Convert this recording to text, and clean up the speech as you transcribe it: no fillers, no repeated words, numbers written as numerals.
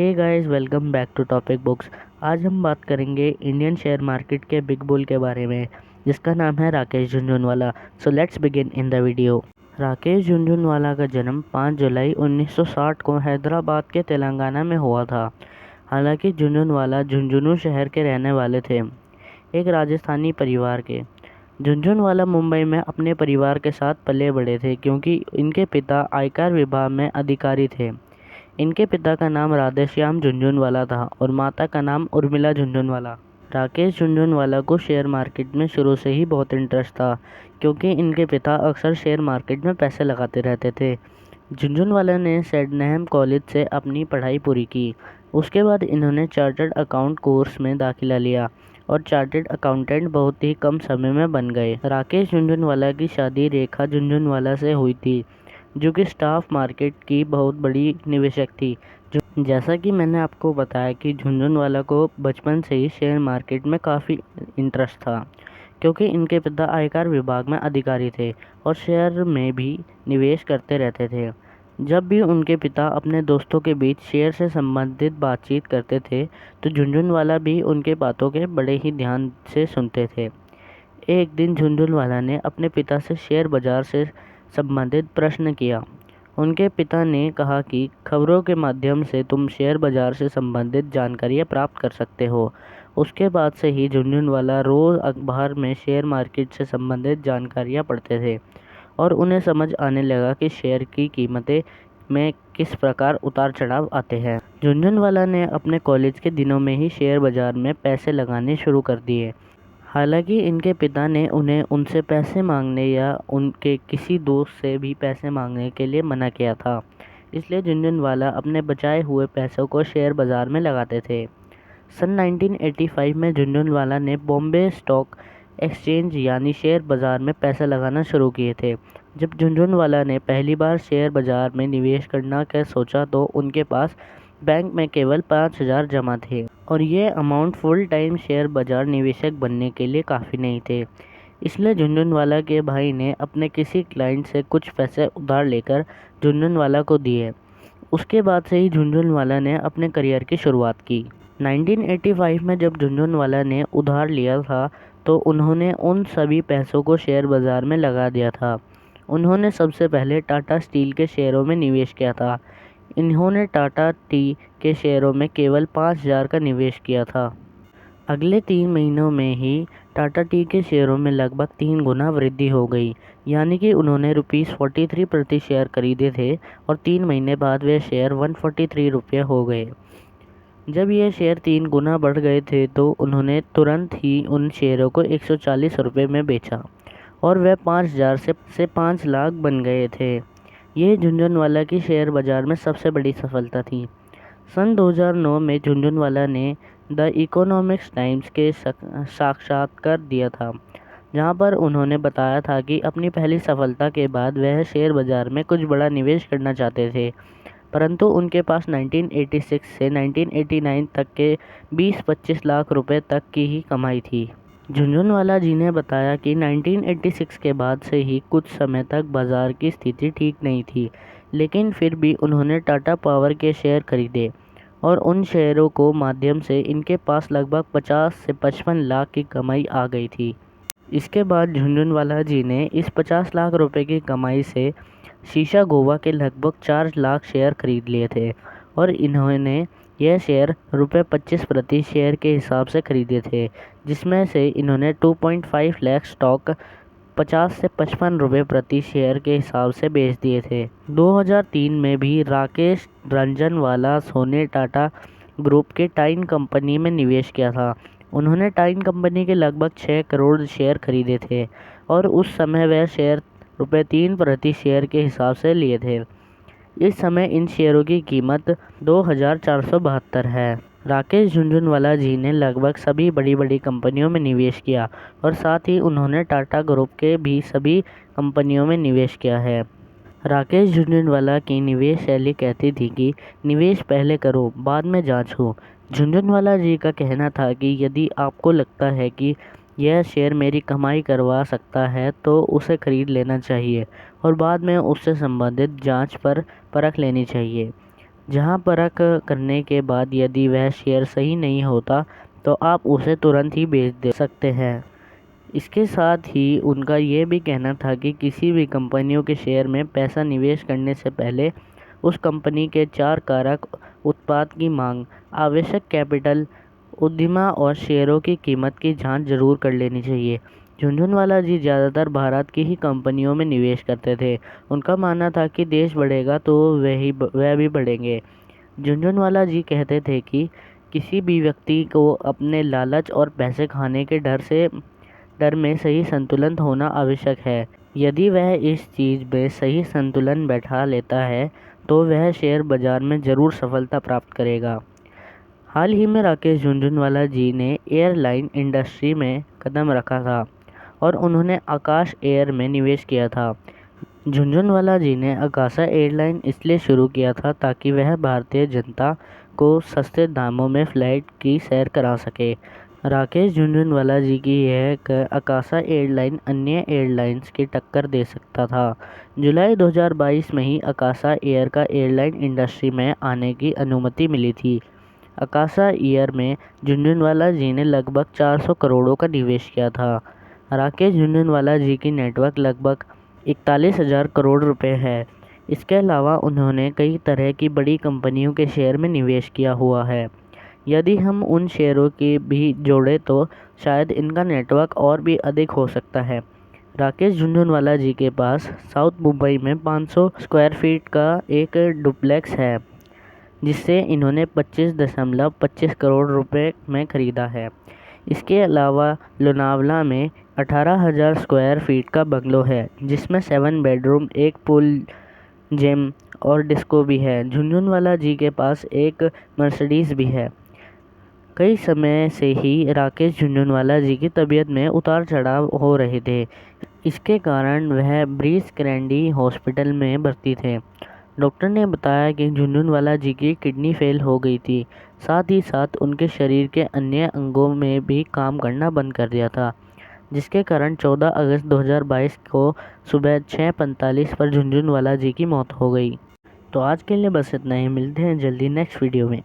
Hey guys, welcome back to Topic Books. आज हम बात करेंगे इंडियन शेयर मार्केट के बिग बुल के बारे में, जिसका नाम है Rakesh Jhunjhunwala. So let's begin in the video. Rakesh Jhunjhunwala का जन्म 5 जुलाई 1960 को हैदराबाद के तेलंगाना में हुआ था। हालांकि झुनझुनवाला झुंझुनू शहर के रहने वाले थे, एक राजस्थानी परिवार के। झुनझुनवाला मुंबई में अपने परिवार के साथ पले बड़े थे, क्योंकि इनके पिता आयकर विभाग में अधिकारी थे। इनके पिता का नाम राधेश्याम झुनझुनवाला था और माता का नाम उर्मिला झुनझुनवाला। राकेश झुनझुनवाला को शेयर मार्केट में शुरू से ही बहुत इंटरेस्ट था, क्योंकि इनके पिता अक्सर शेयर मार्केट में पैसे लगाते रहते थे। झुनझुनवाला ने सेडनहम कॉलेज से अपनी पढ़ाई पूरी की। उसके बाद इन्होंने चार्टर्ड अकाउंट कोर्स में दाखिला लिया और चार्टर्ड अकाउंटेंट बहुत ही कम समय में बन गए। राकेश झुनझुनवाला की शादी रेखा झुनझुनवाला से हुई थी, जो कि स्टॉक मार्केट की बहुत बड़ी निवेशक थी। जैसा कि मैंने आपको बताया कि झुनझुनवाला को बचपन से ही शेयर मार्केट में काफ़ी इंटरेस्ट था, क्योंकि इनके पिता आयकर विभाग में अधिकारी थे और शेयर में भी निवेश करते रहते थे। जब भी उनके पिता अपने दोस्तों के बीच शेयर से संबंधित बातचीत करते थे, तो झुनझुनवाला भी उनके बातों के बड़े ही ध्यान से सुनते थे। एक दिन झुनझुनवाला ने अपने पिता से शेयर बाजार से संबंधित प्रश्न किया। उनके पिता ने कहा कि खबरों के माध्यम से तुम शेयर बाजार से संबंधित जानकारियाँ प्राप्त कर सकते हो। उसके बाद से ही झुनझुनवाला रोज़ अखबार में शेयर मार्केट से संबंधित जानकारियाँ पढ़ते थे और उन्हें समझ आने लगा कि शेयर की कीमतें में किस प्रकार उतार चढ़ाव आते हैं। झुनझुनवाला ने अपने कॉलेज के दिनों में ही शेयर बाजार में पैसे लगाने शुरू कर दिए। हालांकि इनके पिता ने उन्हें उनसे पैसे मांगने या उनके किसी दोस्त से भी पैसे मांगने के लिए मना किया था, इसलिए झुनझुनवाला अपने बचाए हुए पैसों को शेयर बाजार में लगाते थे। सन 1985 में झुनझुनवाला ने बॉम्बे स्टॉक एक्सचेंज यानी शेयर बाजार में पैसे लगाना शुरू किए थे। जब झुनझुनवाला ने पहली बार शेयर बाजार में निवेश करना का सोचा, तो उनके पास बैंक में केवल 5,000 जमा थे और ये अमाउंट फुल टाइम शेयर बाजार निवेशक बनने के लिए काफ़ी नहीं थे। इसलिए झुनझुनवाला के भाई ने अपने किसी क्लाइंट से कुछ पैसे उधार लेकर झुनझुनवाला को दिए। उसके बाद से ही झुनझुनवाला ने अपने करियर की शुरुआत की। 1985 में जब झुनझुनवाला ने उधार लिया था, तो उन्होंने उन सभी पैसों को शेयर बाजार में लगा दिया था। उन्होंने सबसे पहले टाटा स्टील के शेयरों में निवेश किया था। इन्होंने टाटा टी के शेयरों में केवल 5,000 का निवेश किया था। अगले 3 महीनों में ही टाटा टी के शेयरों में लगभग 3 गुना वृद्धि हो गई, यानी कि उन्होंने ₹43 प्रति शेयर खरीदे थे और 3 महीने बाद वे शेयर ₹143 हो गए। जब ये शेयर 3 गुना बढ़ गए थे, तो उन्होंने तुरंत ही उन शेयरों को ₹140 में बेचा और वह 5,000 से 5 लाख बन गए थे। ये झुनझुनवाला की शेयर बाजार में सबसे बड़ी सफलता थी। सन 2009 में झुनझुनवाला ने द इकोनॉमिक्स टाइम्स के साक्षात्कार दिया था, जहां पर उन्होंने बताया था कि अपनी पहली सफलता के बाद वह शेयर बाजार में कुछ बड़ा निवेश करना चाहते थे, परंतु उनके पास 1986 से 1989 तक के 20-25 लाख रुपए तक की ही कमाई थी। झुनझुनवाला जी ने बताया कि 1986 के बाद से ही कुछ समय तक बाजार की स्थिति ठीक नहीं थी, लेकिन फिर भी उन्होंने टाटा पावर के शेयर खरीदे और उन शेयरों को माध्यम से इनके पास लगभग 50 से 55 लाख की कमाई आ गई थी। इसके बाद झुनझुनवाला जी ने इस 50 लाख रुपए की कमाई से शीशा गोवा के लगभग 4 लाख शेयर खरीद लिए थे और इन्होंने यह शेयर ₹25 प्रति शेयर के हिसाब से खरीदे थे, जिसमें से इन्होंने 2.5 लाख स्टॉक 50 से 55 रुपये प्रति शेयर के हिसाब से बेच दिए थे। 2003 में भी राकेश झुनझुनवाला ने टाटा ग्रुप के टाइन कंपनी में निवेश किया था। उन्होंने टाइन कंपनी के लगभग 6 करोड़ शेयर खरीदे थे और उस समय वह शेयर ₹3 प्रति शेयर के हिसाब से लिए थे। इस समय इन शेयरों की कीमत 2,472 है। राकेश झुनझुनवाला जी ने लगभग सभी बड़ी बड़ी कंपनियों में निवेश किया और साथ ही उन्होंने टाटा ग्रुप के भी सभी कंपनियों में निवेश किया है। राकेश झुनझुनवाला की निवेश शैली कहती थी कि निवेश पहले करो, बाद में जांचो। झुनझुनवाला जी का कहना था कि यदि आपको लगता है कि यह शेयर मेरी कमाई करवा सकता है, तो उसे खरीद लेना चाहिए और बाद में उससे संबंधित जांच पर परख लेनी चाहिए। जहां परख करने के बाद यदि वह शेयर सही नहीं होता तो आप उसे तुरंत ही बेच दे सकते हैं। इसके साथ ही उनका ये भी कहना था कि किसी भी कंपनियों के शेयर में पैसा निवेश करने से पहले उस कंपनी के 4 कारक उत्पाद की मांग, आवश्यक कैपिटल, उद्यमा और शेयरों की कीमत की जांच जरूर कर लेनी चाहिए। झुनझुनवाला जी ज़्यादातर भारत की ही कंपनियों में निवेश करते थे। उनका मानना था कि देश बढ़ेगा तो वह भी बढ़ेंगे। झुनझुनवाला जी कहते थे कि किसी भी व्यक्ति को अपने लालच और पैसे खाने के डर में सही संतुलन होना आवश्यक है। यदि वह इस चीज़ में सही संतुलन बैठा लेता है तो वह शेयर बाजार में ज़रूर सफलता प्राप्त करेगा। हाल ही में राकेश झुनझुनवाला जी ने एयरलाइन इंडस्ट्री में कदम रखा था और उन्होंने आकाश एयर में निवेश किया था। झुनझुनवाला जी ने आकाशा एयरलाइन इसलिए शुरू किया था ताकि वह भारतीय जनता को सस्ते दामों में फ़्लाइट की सैर करा सके। राकेश झुनझुनवाला जी की यह आकाशा एयरलाइन अन्य एयरलाइंस की टक्कर दे सकता था। जुलाई 2022 में ही आकाशा एयर का एयरलाइन इंडस्ट्री में आने की अनुमति मिली थी। आकाशा एयर में झुनझुनवाला जी ने लगभग 400 करोड़ों का निवेश किया था। राकेश झुनझुनवाला जी की नेटवर्क लगभग 41,000 करोड़ रुपए है। इसके अलावा उन्होंने कई तरह की बड़ी कंपनियों के शेयर में निवेश किया हुआ है। यदि हम उन शेयरों की भी जोड़ें तो शायद इनका नेटवर्क और भी अधिक हो सकता है। राकेश झुनझुनवाला जी के पास साउथ मुंबई में 500 स्क्वायर फीट का एक डुप्लेक्स है, जिससे इन्होंने 25.25 करोड़ रुपए में खरीदा है। इसके अलावा लोनावला में 18,000 स्क्वायर फीट का बंगलो है, जिसमें 7 बेडरूम, एक पूल, जिम और डिस्को भी है। झुनझुनवाला जी के पास एक मर्सिडीज भी है। कई समय से ही राकेश झुनझुनवाला जी की तबीयत में उतार चढ़ाव हो रहे थे। इसके कारण वह ब्रीच कैंडी हॉस्पिटल में भर्ती थे। डॉक्टर ने बताया कि झुनझुनवाला जी की किडनी फेल हो गई थी, साथ ही साथ उनके शरीर के अन्य अंगों में भी काम करना बंद कर दिया था, जिसके कारण 14 अगस्त 2022 को सुबह 6:45 पर झुनझुनवाला जी की मौत हो गई। तो आज के लिए बस इतना ही, मिलते हैं जल्दी नेक्स्ट वीडियो में।